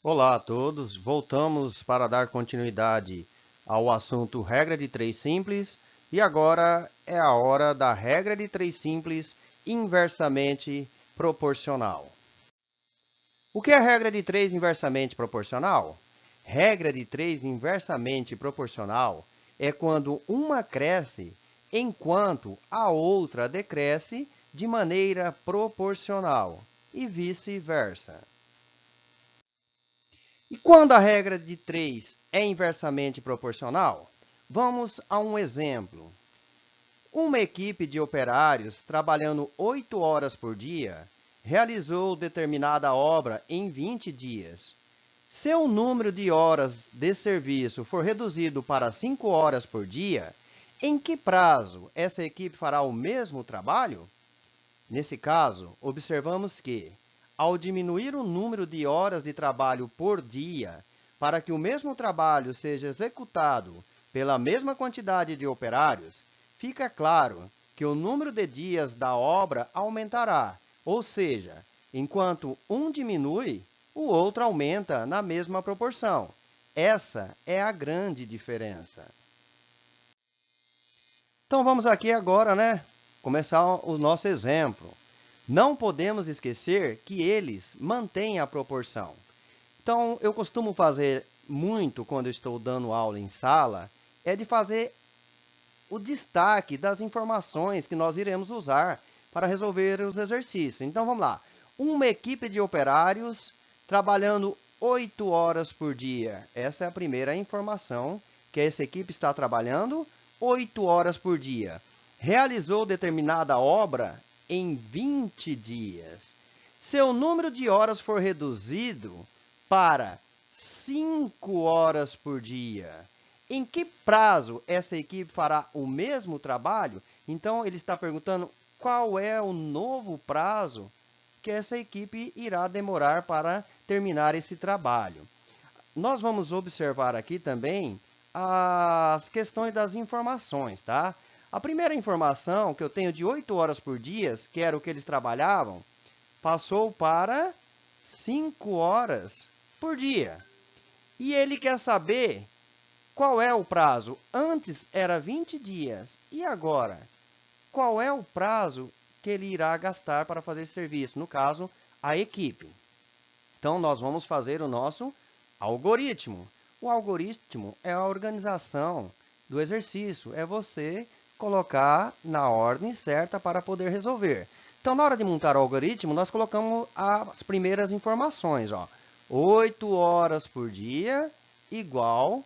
Olá a todos, voltamos para dar continuidade ao assunto regra de 3 simples e agora é a hora da regra de 3 simples inversamente proporcional. O que é a regra de 3 inversamente proporcional? Regra de 3 inversamente proporcional é quando uma cresce enquanto a outra decresce de maneira proporcional e vice-versa. E quando a regra de 3 é inversamente proporcional? Vamos a um exemplo. Uma equipe de operários trabalhando 8 horas por dia realizou determinada obra em 20 dias. Se o número de horas de serviço for reduzido para 5 horas por dia, em que prazo essa equipe fará o mesmo trabalho? Nesse caso, observamos que, ao diminuir o número de horas de trabalho por dia, para que o mesmo trabalho seja executado pela mesma quantidade de operários, fica claro que o número de dias da obra aumentará, ou seja, enquanto um diminui, o outro aumenta na mesma proporção. Essa é a grande diferença. Então vamos aqui agora, começar o nosso exemplo. Não podemos esquecer que eles mantêm a proporção. Então, eu costumo fazer muito quando eu estou dando aula em sala, é de fazer o destaque das informações que nós iremos usar para resolver os exercícios. Então, vamos lá. Uma equipe de operários trabalhando 8 horas por dia. Essa é a primeira informação, que essa equipe está trabalhando 8 horas por dia. Realizou determinada obra em 20 dias. Se o número de horas for reduzido para 5 horas por dia, em que prazo essa equipe fará o mesmo trabalho? Então, ele está perguntando qual é o novo prazo que essa equipe irá demorar para terminar esse trabalho. Nós vamos observar aqui também as questões das informações, tá? A primeira informação que eu tenho de 8 horas por dia, que era o que eles trabalhavam, passou para 5 horas por dia. E ele quer saber qual é o prazo. Antes era 20 dias. E agora? Qual é o prazo que ele irá gastar para fazer esse serviço? No caso, a equipe. Então, nós vamos fazer o nosso algoritmo. O algoritmo é a organização do exercício. É você colocar na ordem certa para poder resolver. Então, na hora de montar o algoritmo, nós colocamos as primeiras informações. 8 horas por dia igual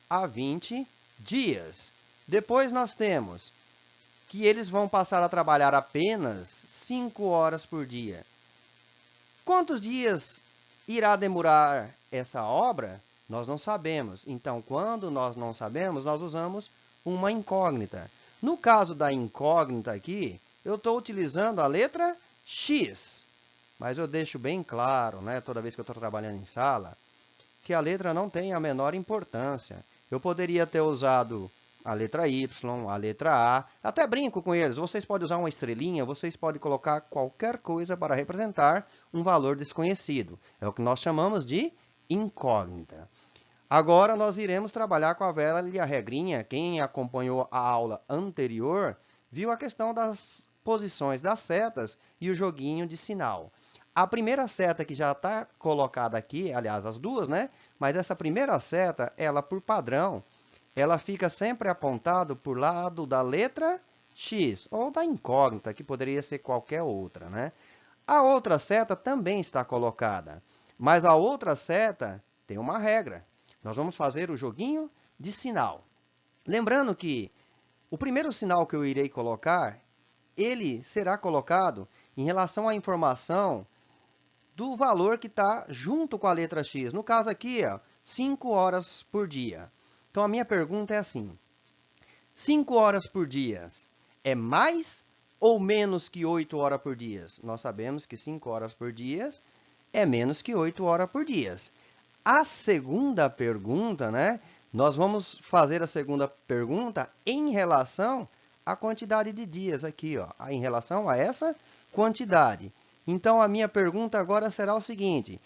a 20 dias. Depois nós temos que eles vão passar a trabalhar apenas 5 horas por dia. Quantos dias irá demorar essa obra? Nós não sabemos. Então, quando nós não sabemos, nós usamos uma incógnita. No caso da incógnita aqui, eu estou utilizando a letra X. Mas eu deixo bem claro, toda vez que eu estou trabalhando em sala, que a letra não tem a menor importância. Eu poderia ter usado a letra Y, a letra A, até brinco com eles. Vocês podem usar uma estrelinha, vocês podem colocar qualquer coisa para representar um valor desconhecido. É o que nós chamamos de incógnita. Agora nós iremos trabalhar com a velha regrinha. Quem acompanhou a aula anterior viu a questão das posições das setas e o joguinho de sinal. A primeira seta que já está colocada aqui, aliás, as duas, Mas essa primeira seta, ela por padrão, ela fica sempre apontado por lado da letra X, ou da incógnita, que poderia ser qualquer outra, A outra seta também está colocada, mas a outra seta tem uma regra. Nós vamos fazer o joguinho de sinal. Lembrando que o primeiro sinal que eu irei colocar, ele será colocado em relação à informação do valor que está junto com a letra X. No caso aqui, 5 horas por dia. Então, a minha pergunta é assim: 5 horas por dia é mais ou menos que 8 horas por dia? Nós sabemos que 5 horas por dia é menos que 8 horas por dia. A segunda pergunta, Nós vamos fazer a segunda pergunta em relação à quantidade de dias aqui, em relação a essa quantidade. Então, a minha pergunta agora será o seguinte: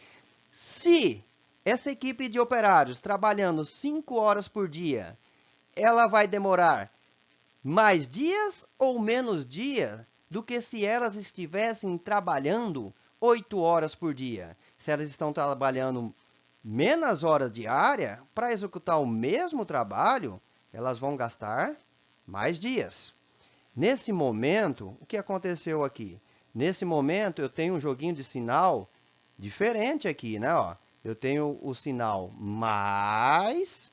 se essa equipe de operários trabalhando 5 horas por dia, ela vai demorar mais dias ou menos dias do que se elas estivessem trabalhando 8 horas por dia? Se elas estão trabalhando menos horas diárias, para executar o mesmo trabalho, elas vão gastar mais dias. Nesse momento, o que aconteceu aqui? Nesse momento, eu tenho um joguinho de sinal diferente aqui, né? Ó, eu tenho o sinal mais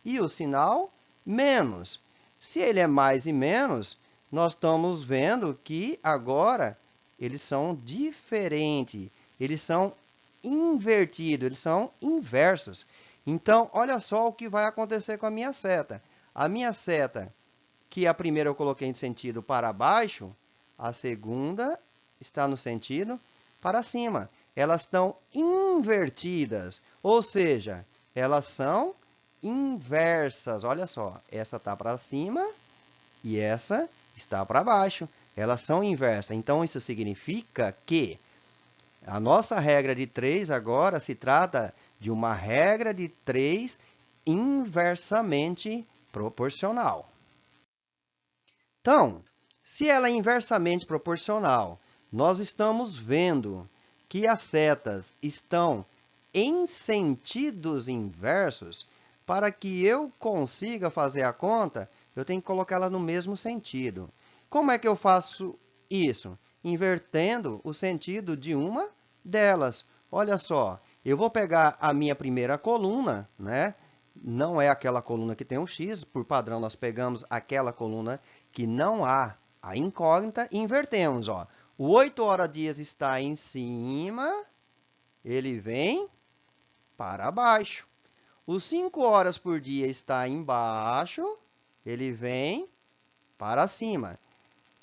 e o sinal menos. Se ele é mais e menos, nós estamos vendo que agora eles são diferentes. Eles são invertidos, eles são inversos. Então, olha só o que vai acontecer com a minha seta. A minha seta, que a primeira eu coloquei em sentido para baixo, a segunda está no sentido para cima. Elas estão invertidas, ou seja, elas são inversas. Olha só, essa está para cima e essa está para baixo. Elas são inversas. Então, isso significa que a nossa regra de 3 agora se trata de uma regra de 3 inversamente proporcional. Então, se ela é inversamente proporcional, nós estamos vendo que as setas estão em sentidos inversos. Para que eu consiga fazer a conta, eu tenho que colocá-la no mesmo sentido. Como é que eu faço isso? Invertendo o sentido de uma delas. Olha só, eu vou pegar a minha primeira coluna, né? Não é aquela coluna que tem um X, por padrão nós pegamos aquela coluna que não há a incógnita e invertemos. Ó. O 8 horas dias está em cima, ele vem para baixo. O 5 horas por dia está embaixo, ele vem para cima.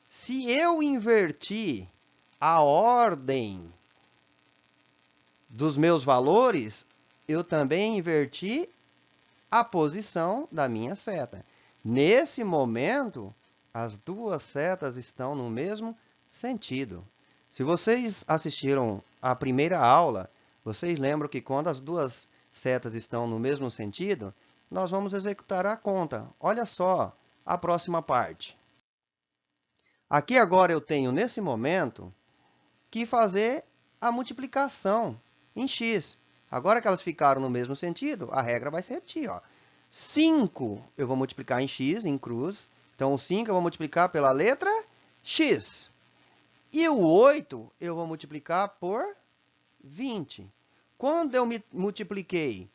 Se eu invertir a ordem dos meus valores, eu também inverti a posição da minha seta. Nesse momento, as duas setas estão no mesmo sentido. Se vocês assistiram à primeira aula, vocês lembram que quando as duas setas estão no mesmo sentido, nós vamos executar a conta. Olha só a próxima parte. Aqui agora eu tenho, nesse momento, que fazer a multiplicação em x. Agora que elas ficaram no mesmo sentido, a regra vai se repetir. Ó. 5 eu vou multiplicar em x, em cruz. Então, o 5 eu vou multiplicar pela letra x. E o 8 eu vou multiplicar por 20. Quando eu multipliquei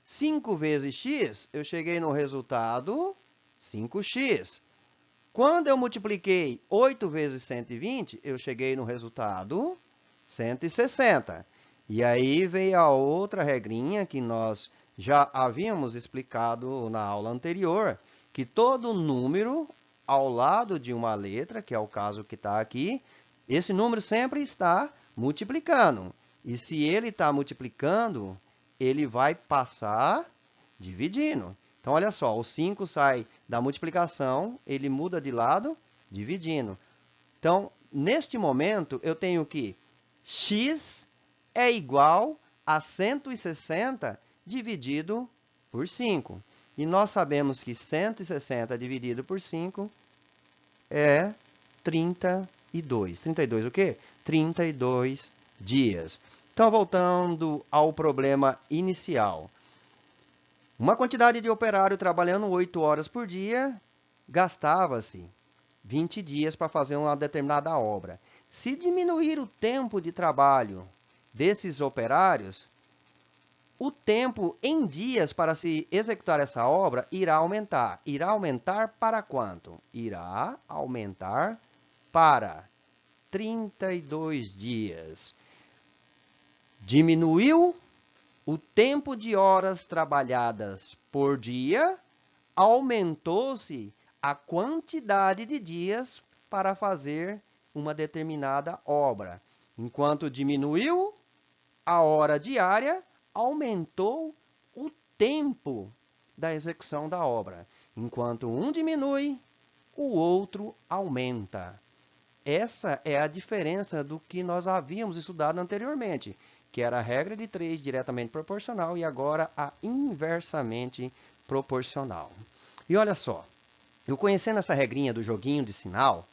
5 vezes x, eu cheguei no resultado 5x. Quando eu multipliquei 8 vezes 120, eu cheguei no resultado 160. E aí veio a outra regrinha que nós já havíamos explicado na aula anterior, que todo número ao lado de uma letra, que é o caso que está aqui, esse número sempre está multiplicando. E se ele está multiplicando, ele vai passar dividindo. Então, olha só, o 5 sai da multiplicação, ele muda de lado, dividindo. Então, neste momento, eu tenho que x é igual a 160 dividido por 5. E nós sabemos que 160 dividido por 5 é 32. 32 o quê? 32 dias. Então, voltando ao problema inicial. Uma quantidade de operário trabalhando 8 horas por dia, gastava-se 20 dias para fazer uma determinada obra. Se diminuir o tempo de trabalho desses operários, o tempo em dias para se executar essa obra irá aumentar. Irá aumentar para quanto? Irá aumentar para 32 dias. Diminuiu o tempo de horas trabalhadas por dia, aumentou-se a quantidade de dias para fazer uma determinada obra. Enquanto diminuiu a hora diária, aumentou o tempo da execução da obra. Enquanto um diminui, o outro aumenta. Essa é a diferença do que nós havíamos estudado anteriormente. que era a regra de 3 diretamente proporcional e agora a inversamente proporcional. E olha só, eu conhecendo essa regrinha do joguinho de sinal,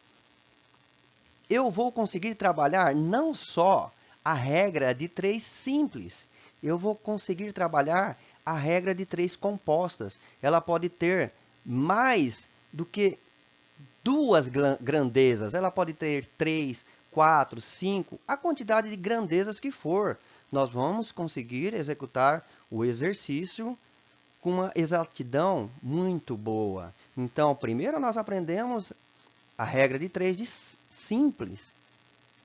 eu vou conseguir trabalhar não só a regra de 3 simples, eu vou conseguir trabalhar a regra de 3 compostas. Ela pode ter mais do que 2 grandezas, ela pode ter 3, 4, 5, a quantidade de grandezas que for. Nós vamos conseguir executar o exercício com uma exatidão muito boa. Então, primeiro nós aprendemos a regra de 3 de simples.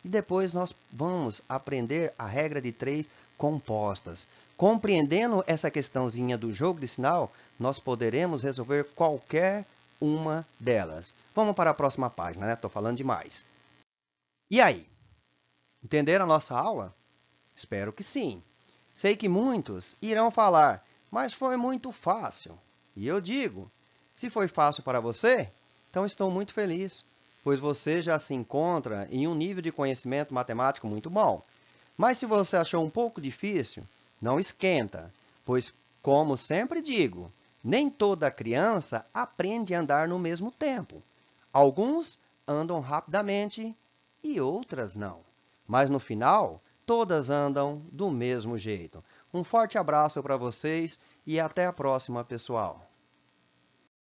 E depois nós vamos aprender a regra de 3 compostas. Compreendendo essa questãozinha do jogo de sinal, nós poderemos resolver qualquer uma delas. Vamos para a próxima página, né? Estou falando demais. E aí? Entenderam a nossa aula? Espero que sim. Sei que muitos irão falar, mas foi muito fácil. E eu digo, se foi fácil para você, então estou muito feliz, pois você já se encontra em um nível de conhecimento matemático muito bom. Mas se você achou um pouco difícil, não esquenta, pois, como sempre digo, nem toda criança aprende a andar no mesmo tempo. Alguns andam rapidamente e outras não. Mas no final, todas andam do mesmo jeito. Um forte abraço para vocês e até a próxima, pessoal.